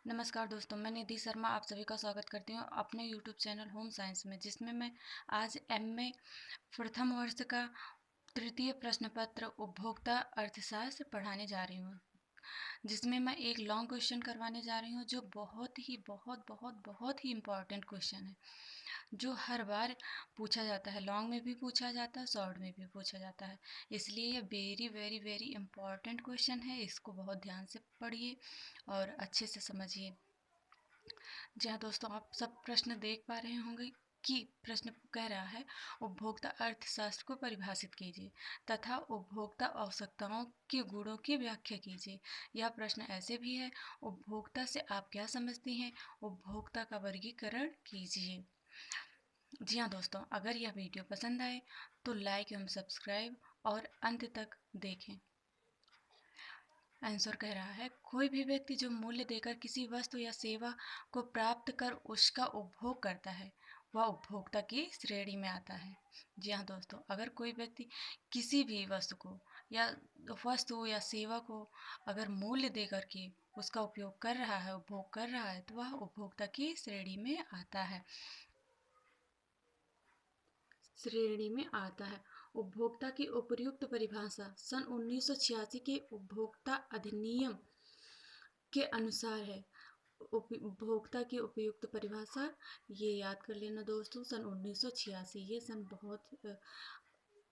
नमस्कार दोस्तों, मैं निधि शर्मा आप सभी का स्वागत करती हूँ अपने यूट्यूब चैनल होम साइंस में, जिसमें मैं आज एमए प्रथम वर्ष का तृतीय प्रश्न पत्र उपभोक्ता अर्थशास्त्र पढ़ाने जा रही हूँ। जिसमें मैं एक लॉन्ग क्वेश्चन करवाने जा रही हूँ, जो बहुत ही इम्पॉर्टेंट क्वेश्चन है, जो हर बार पूछा जाता है। लॉन्ग में भी पूछा जाता है, शॉर्ट में भी पूछा जाता है। इसलिए ये वेरी इम्पॉर्टेंट क्वेश्चन है। इसको बहुत ध्यान से पढ़िए और अच्छे से समझिए। जी हाँ दोस्तों, आप सब प्रश्न देख पा रहे होंगे कि प्रश्न कह रहा है, उपभोक्ता अर्थशास्त्र को परिभाषित कीजिए तथा उपभोक्ता आवश्यकताओं के गुणों की व्याख्या कीजिए। यह प्रश्न ऐसे भी है, उपभोक्ता से आप क्या समझती हैं, उपभोक्ता का वर्गीकरण कीजिए। जी हाँ दोस्तों, अगर यह वीडियो पसंद आए तो लाइक एवं सब्सक्राइब और अंत तक देखें। आंसर कह रहा है, कोई भी व्यक्ति जो मूल्य देकर किसी वस्तु या सेवा को प्राप्त कर उसका उपभोग करता है, वह उपभोक्ता की श्रेणी में आता है। जी हाँ दोस्तों, अगर कोई व्यक्ति किसी भी वस्तु या सेवा को अगर मूल्य देकर के उसका उपयोग कर रहा है, उपभोग कर रहा है, तो वह उपभोक्ता की श्रेणी में आता है। उपभोक्ता की उपयुक्त परिभाषा सन 1986 के उपभोक्ता अधिनियम के अनुसार है। उपभोक्ता की उपयुक्त परिभाषा ये याद कर लेना दोस्तों, सन 1986। ये सन बहुत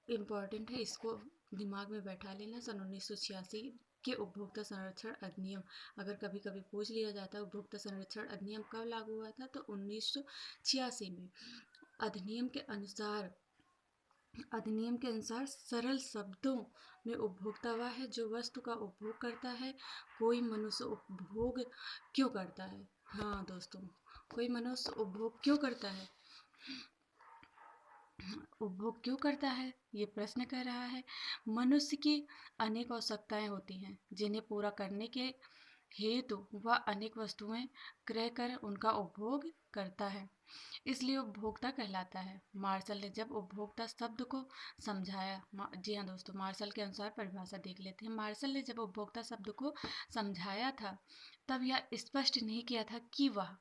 इम्पॉर्टेंट है, इसको दिमाग में बैठा लेना। सन 1986 के उपभोक्ता संरक्षण अधिनियम, अगर कभी कभी पूछ लिया जाता है उपभोक्ता संरक्षण अधिनियम कब लागू हुआ था, तो 1986 में। अधिनियम के अनुसार सरल शब्दों में उपभोक्ता वह है जो वस्तु का उपभोग करता है। कोई मनुष्य उपभोग क्यों करता है? हाँ दोस्तों, कोई मनुष्य उपभोग क्यों करता है? उपभोग क्यों करता है, ये प्रश्न कह रहा है। मनुष्य की अनेक आवश्यकताएं होती हैं, जिन्हें पूरा करने के हेतु वह अनेक वस्तुएं क्रय कर उनका उपभोग करता है, इसलिए उपभोक्ता कहलाता है। मार्शल ने जब उपभोक्ता शब्द को समझाया, जी हाँ दोस्तों, मार्शल के अनुसार परिभाषा देख लेते हैं। मार्शल ने जब उपभोक्ता शब्द को समझाया था, तब यह स्पष्ट नहीं किया था कि वह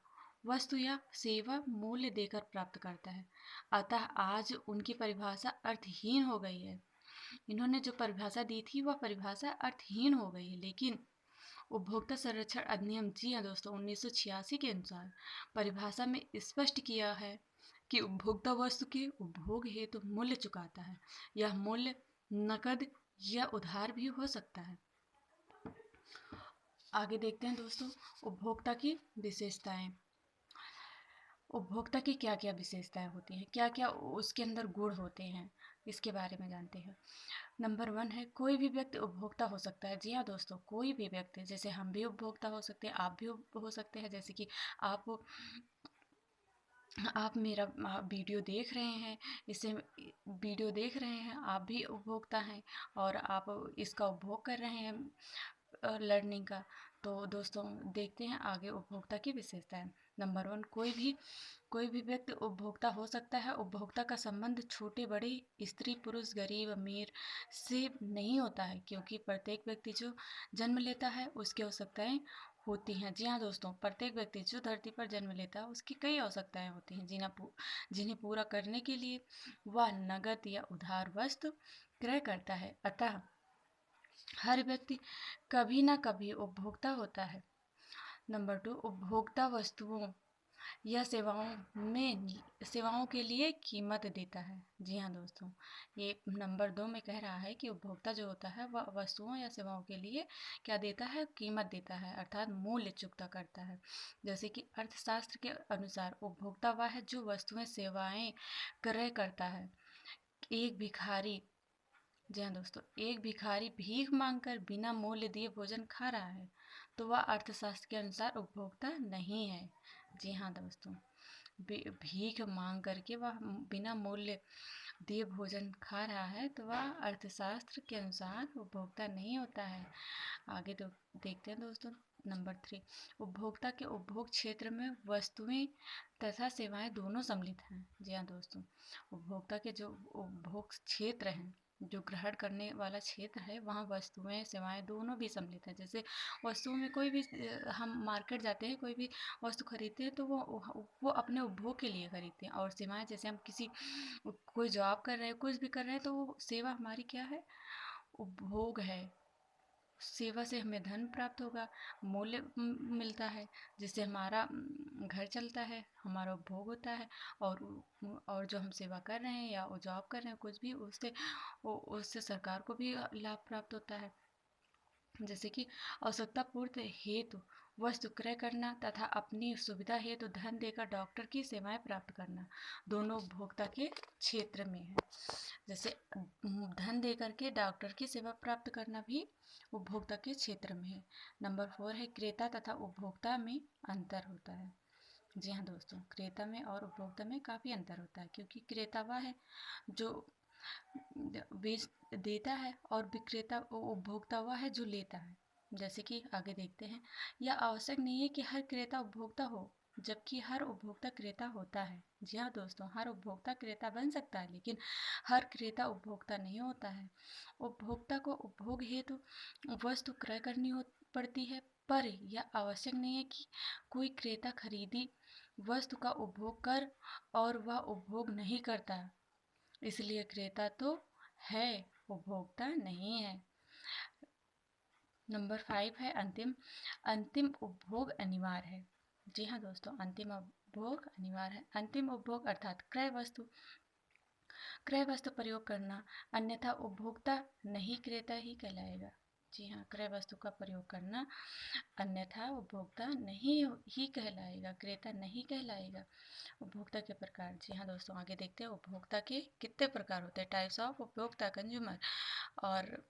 वस्तु या सेवा मूल्य देकर प्राप्त करता है। अतः आज उनकी परिभाषा अर्थहीन हो गई है। इन्होंने जो परिभाषा दी थी वह परिभाषा अर्थहीन हो गई है। लेकिन उपभोक्ता संरक्षण अधिनियम, जी हाँ दोस्तों, 1986 के अनुसार परिभाषा में स्पष्ट किया है कि उपभोक्ता वस्तु के उपभोग हेतु मूल्य चुकाता है। यह मूल्य नकद या उधार भी हो सकता है। आगे देखते हैं दोस्तों, उपभोक्ता की विशेषताएं। उपभोक्ता की क्या क्या विशेषताएं होती हैं, क्या क्या उसके अंदर गुण होते हैं, इसके बारे में जानते हैं। नंबर 1 है, कोई भी व्यक्ति उपभोक्ता हो सकता है। जी हाँ दोस्तों, कोई भी व्यक्ति, जैसे हम भी उपभोक्ता हो सकते हैं, आप भी हो सकते हैं। जैसे कि आप मेरा वीडियो देख रहे हैं, इसे वीडियो देख रहे हैं, आप भी उपभोक्ता हैं और आप इसका उपभोग कर रहे हैं लर्निंग का। तो दोस्तों देखते हैं आगे उपभोक्ता की विशेषताएं। नंबर 1, कोई भी व्यक्ति उपभोक्ता हो सकता है। उपभोक्ता का संबंध छोटे बड़े, स्त्री पुरुष, गरीब अमीर से नहीं होता है, क्योंकि प्रत्येक व्यक्ति जो जन्म लेता है उसकी आवश्यकताएं होती हैं। जी हाँ दोस्तों, प्रत्येक व्यक्ति जो धरती पर जन्म लेता है उसकी कई आवश्यकताएं होती हैं, जिन्हें पूरा करने के लिए वह नगद या उधार वस्तु क्रय करता है। अतः हर व्यक्ति कभी ना कभी उपभोक्ता होता है। नंबर 2, उपभोक्ता वस्तुओं या सेवाओं के लिए कीमत देता है। जी हाँ दोस्तों, ये नंबर 2 में कह रहा है कि उपभोक्ता जो होता है वह वस्तुओं या सेवाओं के लिए क्या देता है, कीमत देता है, अर्थात मूल्य चुकता करता है। जैसे कि अर्थशास्त्र के अनुसार उपभोक्ता वह है जो वस्तुएं सेवाएं क्रय करता है। एक भिखारी जी हाँ दोस्तों, एक भिखारी भीख मांगकर बिना मूल्य दिए भोजन खा रहा है, तो वह अर्थशास्त्र के अनुसार उपभोक्ता नहीं है। जी हाँ दोस्तों, भीख मांग करके वह बिना मूल्य दिए भोजन खा रहा है, तो वह अर्थशास्त्र के अनुसार उपभोक्ता नहीं होता है। आगे देखते हैं दोस्तों, नंबर 3, उपभोक्ता के उपभोग क्षेत्र में वस्तुएं तथा सेवाएं दोनों सम्मिलित हैं। जी हाँ दोस्तों, उपभोक्ता के जो उपभोग क्षेत्र हैं जो ग्रहण करने वाला क्षेत्र है वहाँ वस्तुएं सेवाएं दोनों भी सम्मिलित है। जैसे वस्तुओं में कोई भी हम मार्केट जाते हैं, कोई भी वस्तु खरीदते हैं तो वो अपने उपभोग के लिए खरीदते हैं। और सेवाएं जैसे हम किसी कोई जॉब कर रहे हैं, कुछ भी कर रहे हैं, तो वो सेवा हमारी क्या है? उपभोग है। सेवा से हमें धन प्राप्त होगा, मूल्य मिलता है, जिससे हमारा घर चलता है, हमारा उपभोग होता है। और जो हम सेवा कर रहे हैं या वो जॉब कर रहे हैं, कुछ भी, उससे सरकार को भी लाभ प्राप्त होता है। जैसे कि आवश्यकता पूर्ति हेतु वस्तु क्रय करना तथा अपनी सुविधा हेतु धन देकर डॉक्टर की सेवाएं प्राप्त करना, दोनों उपभोक्ता के क्षेत्र में है। जैसे धन दे करके डॉक्टर की सेवा प्राप्त करना भी उपभोक्ता के क्षेत्र में है। नंबर 4 है क्रेता तथा उपभोक्ता में अंतर होता है। जी हाँ दोस्तों, क्रेता में और उपभोक्ता में काफ़ी अंतर होता है, क्योंकि क्रेता वह है जो बेच देता है और विक्रेता उपभोक्ता वह है जो लेता है। जैसे कि आगे देखते हैं, यह आवश्यक नहीं है कि हर क्रेता उपभोक्ता हो, जबकि हर उपभोक्ता क्रेता होता है। जी हाँ दोस्तों, हर उपभोक्ता क्रेता बन सकता है, लेकिन हर क्रेता उपभोक्ता नहीं होता है। उपभोक्ता को उपभोग हेतु वस्तु क्रय करनी पड़ती है, पर यह आवश्यक नहीं है कि कोई क्रेता खरीदी वस्तु का उपभोग कर और वह उपभोग नहीं करता, इसलिए क्रेता तो है, उपभोक्ता नहीं है। नंबर 5 है अंतिम अंतिम उपभोग अनिवार्य है। जी हाँ दोस्तों, अंतिम उपभोग अनिवार्य है। अंतिम उपभोग अर्थात क्रय वस्तु प्रयोग करना, अन्यथा उपभोक्ता नहीं क्रेता ही कहलाएगा। जी हाँ, क्रय वस्तु का प्रयोग करना अन्यथा उपभोक्ता नहीं ही कहलाएगा, क्रेता नहीं कहलाएगा। उपभोक्ता के प्रकार। जी हाँ दोस्तों, आगे देखते हैं उपभोक्ता के कितने प्रकार होते हैं, टाइप्स ऑफ उपभोक्ता, कंज्यूमर। और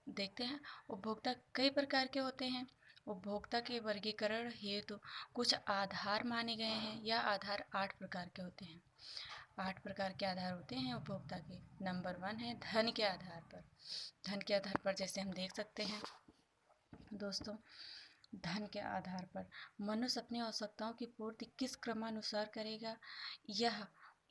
देखते हैं उपभोक्ता कई प्रकार के होते हैं। उपभोक्ता के वर्गीकरण हेतु कुछ आधार माने गए हैं। यह आधार 8 प्रकार के होते हैं। 8 प्रकार के आधार होते हैं उपभोक्ता के। नंबर 1 है धन के आधार पर। धन के आधार पर जैसे हम देख सकते हैं दोस्तों, धन के आधार पर मनुष्य अपनी आवश्यकताओं की पूर्ति किस क्रमानुसार करेगा, यह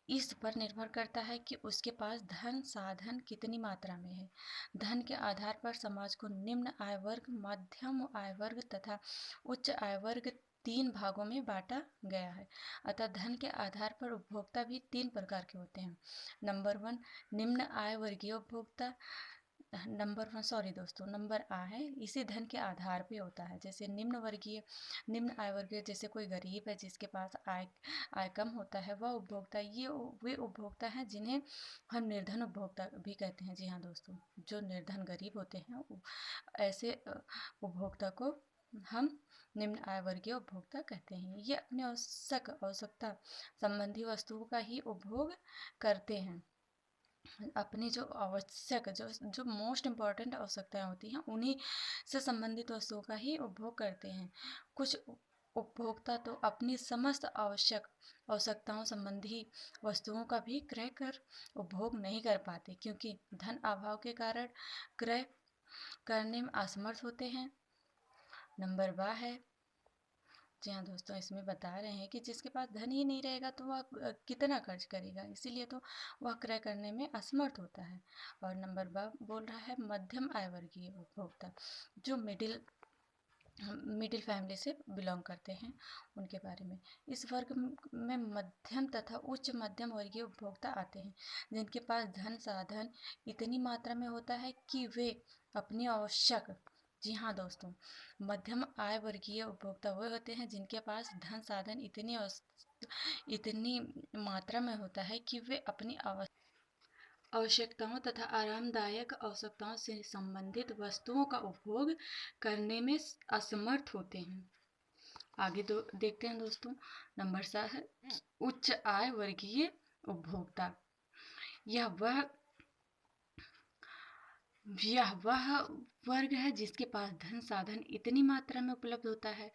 इस पर निर्भर करता है कि उसके पास धन साधन कितनी मात्रा में है। धन के आधार पर समाज को निम्न आय वर्ग, मध्यम आय वर्ग तथा उच्च आय वर्ग 3 भागों में बांटा गया है। अतः धन के आधार पर उपभोक्ता भी 3 प्रकार के होते हैं। नंबर 1 निम्न आय वर्गीय उपभोक्ता। नंबर आ है, इसी धन के आधार पे होता है। जैसे निम्न आय वर्गीय, जैसे कोई गरीब है जिसके पास आय कम होता है, वह उपभोक्ता, वे उपभोक्ता हैं जिन्हें हम निर्धन उपभोक्ता भी कहते हैं। जी हाँ दोस्तों, जो निर्धन गरीब होते हैं ऐसे उपभोक्ता को हम निम्न आय वर्गीय उपभोक्ता कहते हैं। ये अपने आवश्यकता संबंधी वस्तुओं का ही उपभोग करते हैं। अपनी जो आवश्यक जो मोस्ट इम्पॉर्टेंट आवश्यकताएं होती हैं उन्हीं से संबंधित वस्तुओं का ही उपभोग करते हैं। कुछ उपभोक्ता तो अपनी समस्त आवश्यकताओं संबंधी वस्तुओं का भी क्रय कर उपभोग नहीं कर पाते, क्योंकि धन अभाव के कारण क्रय करने में असमर्थ होते हैं। नंबर 2 है, जी हाँ दोस्तों, इसमें बता रहे हैं कि जिसके पास धन ही नहीं रहेगा तो वह कितना खर्च करेगा, इसीलिए तो वह क्रय करने में असमर्थ होता है। और नंबर 2 बोल रहा है मध्यम आय वर्गीय उपभोक्ता, जो मिडिल फैमिली से बिलोंग करते हैं, उनके बारे में। इस वर्ग में मध्यम तथा उच्च मध्यम वर्गीय उपभोक्ता आते हैं, जिनके पास धन साधन इतनी मात्रा में होता है कि वे अपनी आवश्यक, जी हाँ दोस्तों, मध्यम आय वर्गीय उपभोक्ता वे होते हैं जिनके पास धन साधन इतनी मात्रा में होता है कि वे अपनी आवश्यकताओं तथा आरामदायक आवश्यकताओं से संबंधित वस्तुओं का उपभोग करने में असमर्थ होते हैं। आगे देखते हैं दोस्तों, नंबर 7 है उच्च आय वर्गीय उपभोक्ता। यह वह वर्ग है जिसके पास धन साधन इतनी मात्रा में उपलब्ध होता है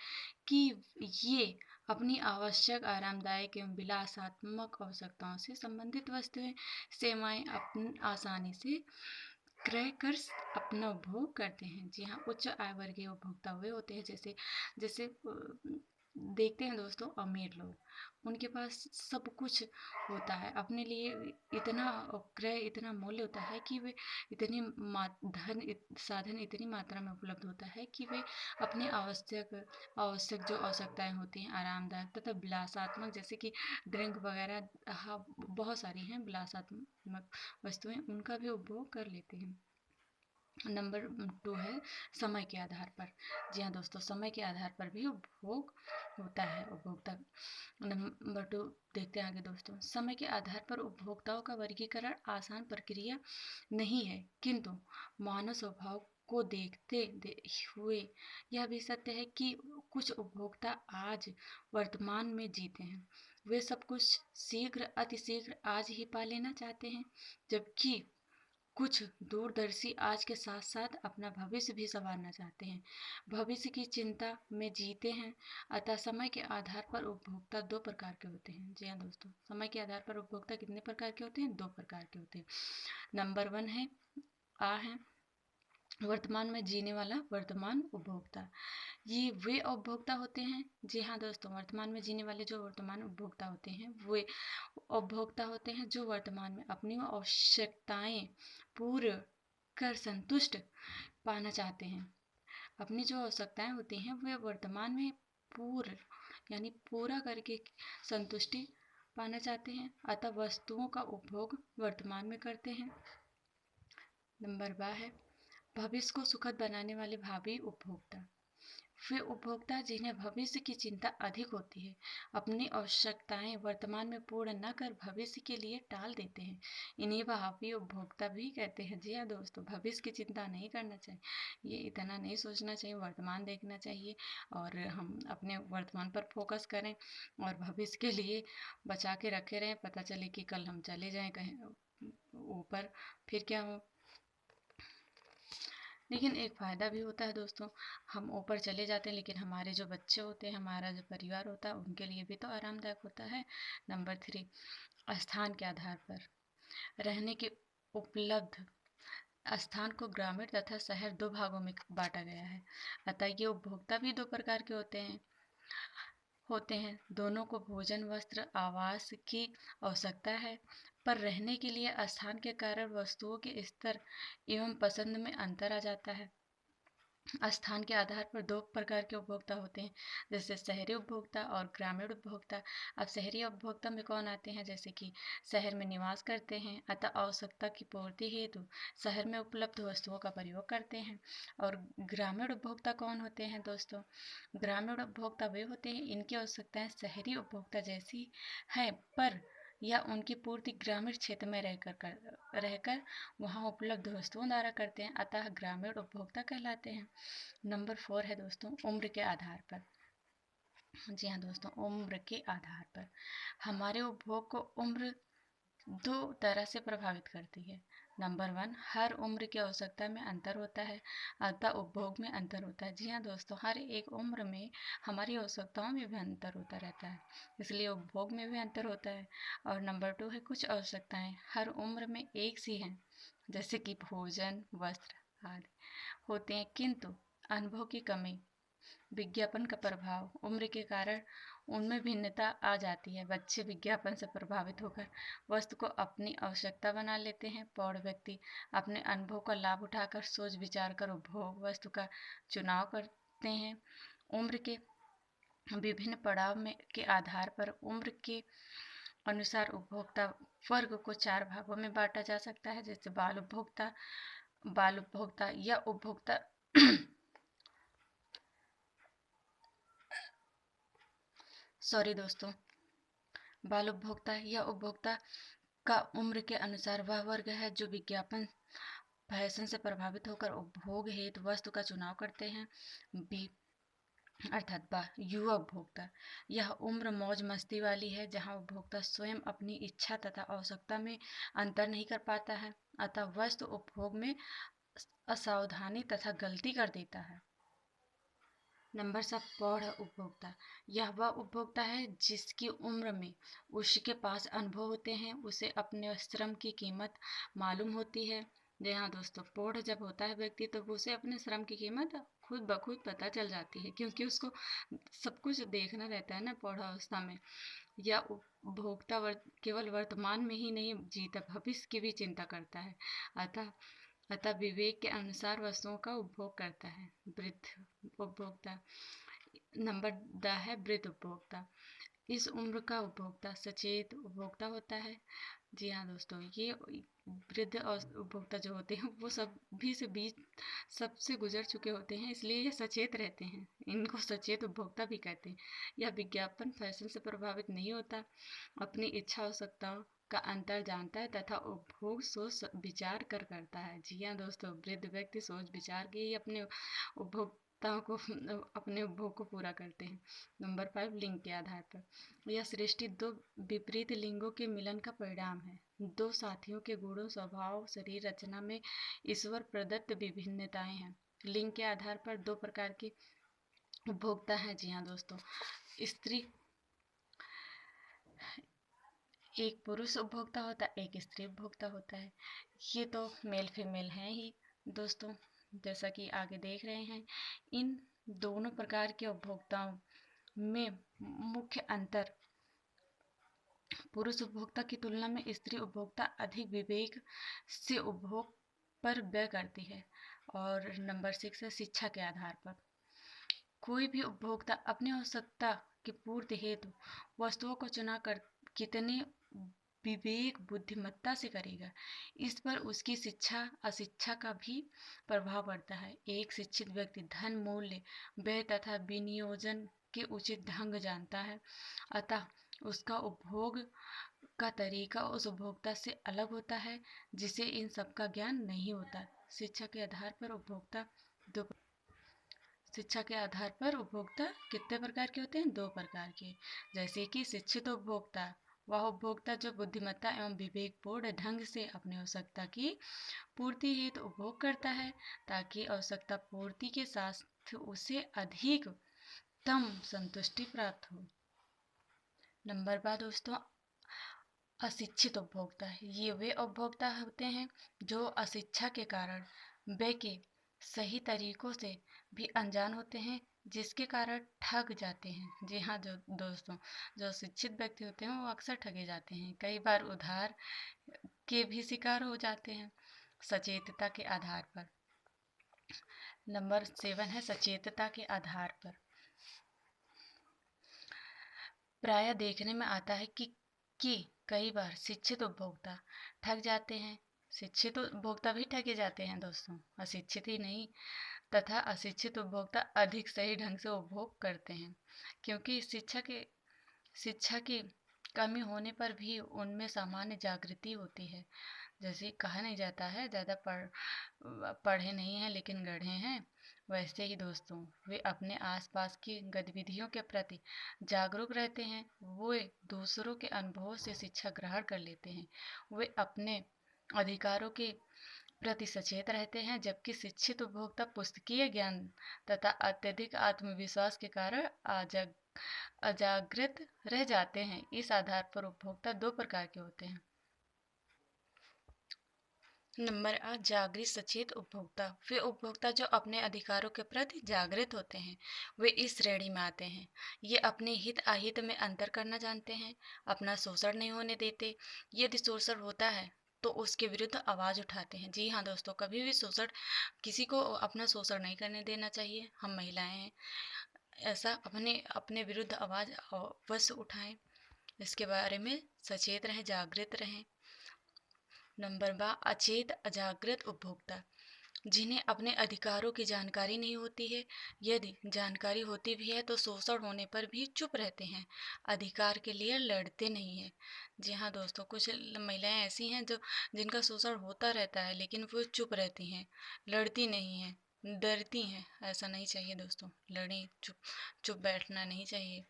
कि ये अपनी आवश्यक, आरामदायक एवं विलासात्मक आवश्यकताओं से संबंधित वस्तुएं सेवाएं आसानी से क्रय कर अपना उपभोग करते हैं। जी हाँ, उच्च आय वर्गीय उपभोक्ता वे होते हैं जैसे देखते हैं दोस्तों, अमीर लोग, उनके पास सब कुछ होता है, अपने लिए इतना क्रय, इतना मूल्य होता है कि वे इतनी साधन इतनी मात्रा में उपलब्ध होता है कि वे अपनी आवश्यक जो आवश्यकताएं होती हैं, आरामदायक तथा विलासात्मक, जैसे कि ड्रिंक वगैरह, हाँ बहुत सारी हैं विलासात्मक वस्तुएं, उनका भी उपभोग कर लेते हैं। नंबर 2 है समय के आधार पर। जी हाँ दोस्तों, समय के आधार पर भी उपभोग होता है उपभोक्ता। नंबर 2 देखते हैं आगे दोस्तों। समय के आधार पर उपभोक्ताओं का वर्गीकरण आसान प्रक्रिया नहीं है, किंतु मानव स्वभाव को देखते हुए यह भी सत्य है कि कुछ उपभोक्ता आज वर्तमान में जीते हैं। वे सब कुछ शीघ्र, अतिशीघ्र आज ही पा लेना चाहते हैं, जबकि कुछ दूरदर्शी आज के साथ साथ अपना भविष्य भी संवारना चाहते हैं, भविष्य की चिंता में जीते हैं। अतः समय के आधार पर उपभोक्ता 2 प्रकार के होते हैं। जी हाँ दोस्तों, समय के आधार पर उपभोक्ता कितने प्रकार के होते हैं? 2 प्रकार के होते हैं। नंबर 1 है वर्तमान में जीने वाला वर्तमान उपभोक्ता। ये वे उपभोक्ता होते हैं, जी हाँ दोस्तों, वर्तमान में जीने वाले जो वर्तमान उपभोक्ता होते हैं, वे उपभोक्ता होते हैं जो वर्तमान में अपनी आवश्यकताएं पूर्ण कर संतुष्ट पाना चाहते हैं। अपनी जो आवश्यकताएं होती हैं वे वर्तमान में पूर्ण यानी पूरा करके संतुष्टि पाना चाहते हैं, अतः वस्तुओं का उपभोग वर्तमान में करते हैं। नंबर 2 है भविष्य को सुखद बनाने वाले भावी उपभोक्ता। वे उपभोक्ता जिन्हें भविष्य की चिंता अधिक होती है, अपनी आवश्यकताएं वर्तमान में पूर्ण न कर भविष्य के लिए टाल देते हैं, इन्हीं भावी उपभोक्ता भी कहते हैं। जी हाँ दोस्तों, भविष्य की चिंता नहीं करना चाहिए, ये इतना नहीं सोचना चाहिए, वर्तमान देखना चाहिए और हम अपने वर्तमान पर फोकस करें और भविष्य के लिए बचा के रखे रहें। पता चले कि कल हम चले जाएं कहीं ऊपर, फिर क्या हो। लेकिन एक फ़ायदा भी होता है दोस्तों, हम ऊपर चले जाते हैं लेकिन हमारे जो बच्चे होते हैं, हमारा जो परिवार होता है, उनके लिए भी तो आरामदायक होता है। नंबर 3 स्थान के आधार पर रहने के उपलब्ध स्थान को ग्रामीण तथा शहर 2 भागों में बांटा गया है, अतः ये उपभोक्ता भी 2 प्रकार के होते हैं। दोनों को भोजन, वस्त्र, आवास की आवश्यकता है, पर रहने के लिए स्थान के कारण वस्तुओं के स्तर एवं पसंद में अंतर आ जाता है। स्थान के आधार पर 2 प्रकार के उपभोक्ता होते हैं, जैसे शहरी उपभोक्ता और ग्रामीण उपभोक्ता। अब शहरी उपभोक्ता में कौन आते हैं? जैसे कि शहर में निवास करते हैं, अतः आवश्यकता की पूर्ति हेतु शहर में उपलब्ध वस्तुओं का प्रयोग करते हैं। और ग्रामीण उपभोक्ता कौन होते हैं दोस्तों? ग्रामीण उपभोक्ता वे होते हैं इनकी आवश्यकताएं शहरी उपभोक्ता जैसी हैं, पर या उनकी पूर्ति ग्रामीण क्षेत्र में रहकर वहाँ उपलब्ध वस्तुओं द्वारा करते हैं, अतः ग्रामीण उपभोक्ता कहलाते हैं। नंबर 4 है दोस्तों उम्र के आधार पर। जी हाँ दोस्तों, उम्र के आधार पर हमारे उपभोग को उम्र 2 तरह से प्रभावित करती है। नंबर 1 हर उम्र की आवश्यकता में अंतर होता है, अतः उपभोग में अंतर होता है। जी हाँ दोस्तों, हर एक उम्र में हमारी आवश्यकताओं में भी अंतर होता रहता है, इसलिए उपभोग में भी अंतर होता है। और नंबर 2 है कुछ आवश्यकताएं हर उम्र में एक सी हैं, जैसे कि भोजन, वस्त्र आदि होते हैं, किंतु अनुभव की कमी, विज्ञापन का प्रभाव, उम्र के कारण उनमें भिन्नता आ जाती है। बच्चे विज्ञापन से प्रभावित होकर वस्तु को अपनी आवश्यकता बना लेते हैं। प्रौढ़ व्यक्ति अपने अनुभव का लाभ उठाकर सोच विचार कर उपभोग वस्तु का चुनाव करते हैं। उम्र के विभिन्न पड़ाव में के आधार पर उम्र के अनुसार उपभोक्ता वर्ग को 4 भागों में बांटा जा सकता है, जैसे बाल उपभोक्ता या उपभोक्ता सॉरी दोस्तों, बाल उपभोक्ता या उपभोक्ता का उम्र के अनुसार वह वर्ग है जो विज्ञापन, फैशन से प्रभावित होकर उपभोग हेतु वस्तु का चुनाव करते हैं। बी अर्थात युवा उपभोक्ता, यह उम्र मौज मस्ती वाली है, जहां उपभोक्ता स्वयं अपनी इच्छा तथा आवश्यकता में अंतर नहीं कर पाता है, अतः वस्तु उपभोग में असावधानी तथा गलती कर देता है। नंबर 7 प्रौढ़ उपभोक्ता, यह वह उपभोक्ता है जिसकी उम्र में उसके पास अनुभव होते हैं, उसे अपने श्रम की कीमत मालूम होती है, जी हाँ दोस्तों, प्रौढ़ जब होता है व्यक्ति तो उसे अपने श्रम की कीमत खुद ब खुद पता चल जाती है, क्योंकि उसको सब कुछ देखना रहता है ना प्रौढ़ावस्था में। या उपभोक्ता केवल वर्तमान में ही नहीं जीता, भविष्य की भी चिंता करता है। अतः अतः विवेक के अनुसार वस्तुओं का उपभोग करता है। वृद्ध उपभोक्ता। नंबर द है वृद्ध उपभोक्ता। इस उम्र का उपभोक्ता सचेत उपभोक्ता होता है। जी हाँ दोस्तों, ये वृद्ध और उपभोक्ता जो होते हैं वो सभी से बीच सबसे गुजर चुके होते हैं, इसलिए ये सचेत रहते हैं। इनको सचेत उपभोक्ता भी कहते हैं। यह विज्ञापन फैशन से प्रभावित नहीं होता, अपनी इच्छा आवश्यकताओं का अंतर जानता है तथा उपभोग सोच विचार कर करता है। जी हाँ दोस्तों, वृद्ध व्यक्ति सोच विचार के ही अपने उपभोक्ताओं को अपने उपभोग को पूरा करते हैं। नंबर 5, लिंग के आधार पर। यह सृष्टि दो विपरीत लिंगों के मिलन का परिणाम है। दो साथियों के गुणों, स्वभाव, शरीर रचना में ईश्वर प्रदत्त विभिन्नताएं हैं। लिंग के आधार पर दो प्रकार के उपभोक्ता हैं। जी हाँ दोस्तों, स्त्री, एक पुरुष उपभोक्ता होता है, एक स्त्री उपभोक्ता होता है। ये तो मेल फीमेल हैं ही दोस्तों, जैसा कि आगे देख रहे हैं। इन दोनों प्रकार के उपभोक्ताओं में मुख्य अंतर, पुरुष उपभोक्ता की तुलना में स्त्री उपभोक्ता अधिक विवेक से उपभोग पर व्यय करती है। और नंबर 6 है शिक्षा के आधार पर। कोई भी उपभोक्ता अपनी आवश्यकता की पूर्ति हेतु वस्तुओं को चुना कर कितने विवेक बुद्धिमत्ता से करेगा, इस पर उसकी शिक्षा अशिक्षा का भी प्रभाव पड़ता है। एक शिक्षित व्यक्ति धन, मूल्य, व्यय तथा विनियोजन के उचित ढंग जानता है, अतः उसका उपभोग का तरीका उस उपभोक्ता से अलग होता है जिसे इन सब का ज्ञान नहीं होता। शिक्षा के आधार पर उपभोक्ता दो शिक्षा के आधार पर उपभोक्ता कितने प्रकार के होते हैं? 2 प्रकार के। जैसे कि शिक्षित उपभोक्ता, वह उपभोक्ता जो बुद्धिमत्ता एवं विवेकपूर्ण ढंग से अपनी आवश्यकता की पूर्ति हेतु उपभोग करता है, ताकि आवश्यकता पूर्ति के साथ उसे अधिकतम संतुष्टि प्राप्त हो। नंबर 12 दोस्तों, अशिक्षित उपभोक्ता। ये वे उपभोक्ता होते हैं जो अशिक्षा के कारण व्यय के सही तरीकों से भी अनजान होते हैं, जिसके कारण ठग जाते हैं। जी हाँ जो दोस्तों, जो शिक्षित व्यक्ति होते हैं वो अक्सर ठगे जाते हैं, कई बार उधार के भी शिकार हो जाते हैं। सचेतता के आधार पर। नंबर 7 है सचेतता के आधार पर। प्रायः देखने में आता है कि कई बार शिक्षित उपभोक्ता ठग जाते हैं। शिक्षित उपभोक्ता भी ठगे जाते हैं दोस्तों, अशिक्षित ही नहीं। तथा अशिक्षित उपभोक्ता अधिक सही ढंग से उपभोग करते हैं, क्योंकि शिक्षा की कमी होने पर भी उनमें सामान्य जागृति होती है। जैसे कहा नहीं जाता है ज़्यादा पढ़े नहीं हैं लेकिन गढ़े हैं, वैसे ही दोस्तों वे अपने आसपास की गतिविधियों के प्रति जागरूक रहते हैं। वे दूसरों के अनुभवों से शिक्षा ग्रहण कर लेते हैं। वे अपने अधिकारों के प्रति सचेत रहते हैं, जबकि शिक्षित उपभोक्ता पुस्तकीय ज्ञान तथा अत्यधिक आत्मविश्वास के कारण अजागृत रह जाते हैं। इस आधार पर उपभोक्ता 2 प्रकार के होते हैं। नंबर 8, जागृत सचेत उपभोक्ता। वे उपभोक्ता जो अपने अधिकारों के प्रति जागृत होते हैं, वे इस श्रेणी में आते हैं। ये अपने हित अहित में अंतर करना जानते हैं, अपना शोषण नहीं होने देते। यदि शोषण होता है तो उसके विरुद्ध आवाज़ उठाते हैं। जी हाँ दोस्तों, कभी भी शोषण, किसी को अपना शोषण नहीं करने देना चाहिए। हम महिलाएं हैं, ऐसा अपने अपने विरुद्ध आवाज़ अवश्य उठाएं। इसके बारे में सचेत रहें, जागृत रहें। नंबर 12, अचेत अजागृत उपभोक्ता, जिन्हें अपने अधिकारों की जानकारी नहीं होती है। यदि जानकारी होती भी है तो शोषण होने पर भी चुप रहते हैं, अधिकार के लिए लड़ते नहीं हैं। जी हाँ दोस्तों, कुछ महिलाएं ऐसी हैं जो जिनका शोषण होता रहता है लेकिन वो चुप रहती हैं, लड़ती नहीं हैं, डरती हैं। ऐसा नहीं चाहिए दोस्तों, लड़ें, चुप बैठना नहीं चाहिए।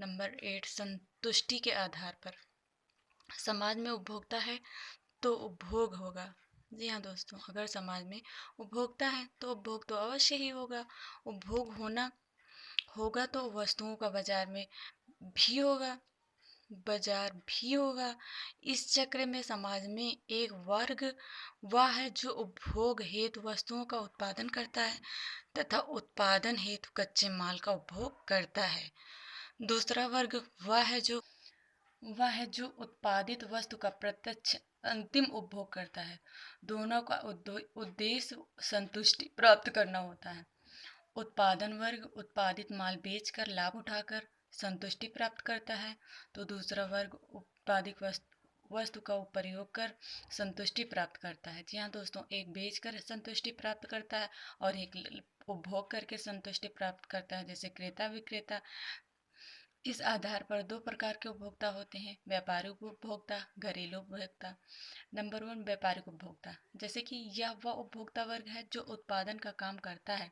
नंबर 8, संतुष्टि के आधार पर। समाज में उपभोक्ता है तो उपभोग होगा। जी हाँ दोस्तों, अगर समाज में उपभोक्ता है तो उपभोग तो अवश्य ही होगा। उपभोग होगा तो वस्तुओं का बाजार में भी होगा। बाजार भी होगा। इस चक्र में समाज में एक वर्ग वह है जो उपभोग हेतु वस्तुओं का उत्पादन करता है तथा उत्पादन हेतु कच्चे माल का उपभोग करता है। दूसरा वर्ग वह है जो उत्पादित वस्तु का प्रत्यक्ष अंतिम उपभोग करता है। दोनों का उद्देश्य संतुष्टि प्राप्त करना होता है। उत्पादन वर्ग उत्पादित माल बेचकर लाभ उठाकर संतुष्टि प्राप्त करता है, तो दूसरा वर्ग उत्पादित वस्तु का प्रयोग कर संतुष्टि प्राप्त करता है। जी हाँ दोस्तों, एक बेचकर संतुष्टि प्राप्त करता है और एक उपभोग करके संतुष्टि प्राप्त करता है, जैसे क्रेता विक्रेता। इस आधार पर दो प्रकार के उपभोक्ता होते हैं, व्यापारिक उपभोक्ता, घरेलू उपभोक्ता। नंबर 1, व्यापारिक उपभोक्ता। जैसे कि यह वह उपभोक्ता वर्ग है जो उत्पादन का काम करता है,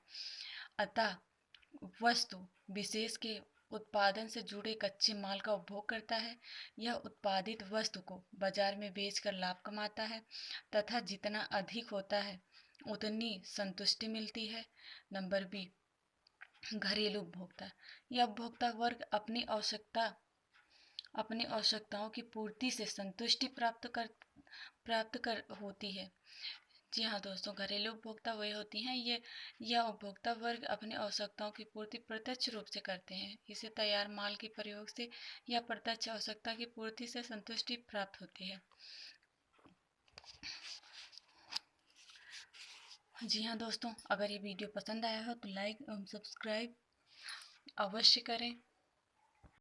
अतः वस्तु विशेष के उत्पादन से जुड़े कच्चे माल का उपभोग करता है। यह उत्पादित वस्तु को बाजार में बेचकर लाभ कमाता है तथा जितना अधिक होता है उतनी संतुष्टि मिलती है। नंबर बी, घरेलू उपभोक्ता। यह उपभोक्ता वर्ग अपनी आवश्यकताओं की पूर्ति से संतुष्टि प्राप्त कर होती है। जी हाँ दोस्तों, घरेलू उपभोक्ता वही होती हैं यह उपभोक्ता वर्ग अपनी आवश्यकताओं की पूर्ति प्रत्यक्ष रूप से करते हैं। इसे तैयार माल के प्रयोग से या प्रत्यक्ष आवश्यकता की पूर्ति से संतुष्टि प्राप्त होती है। जी हाँ दोस्तों, अगर ये वीडियो पसंद आया हो तो लाइक एवं सब्सक्राइब अवश्य करें।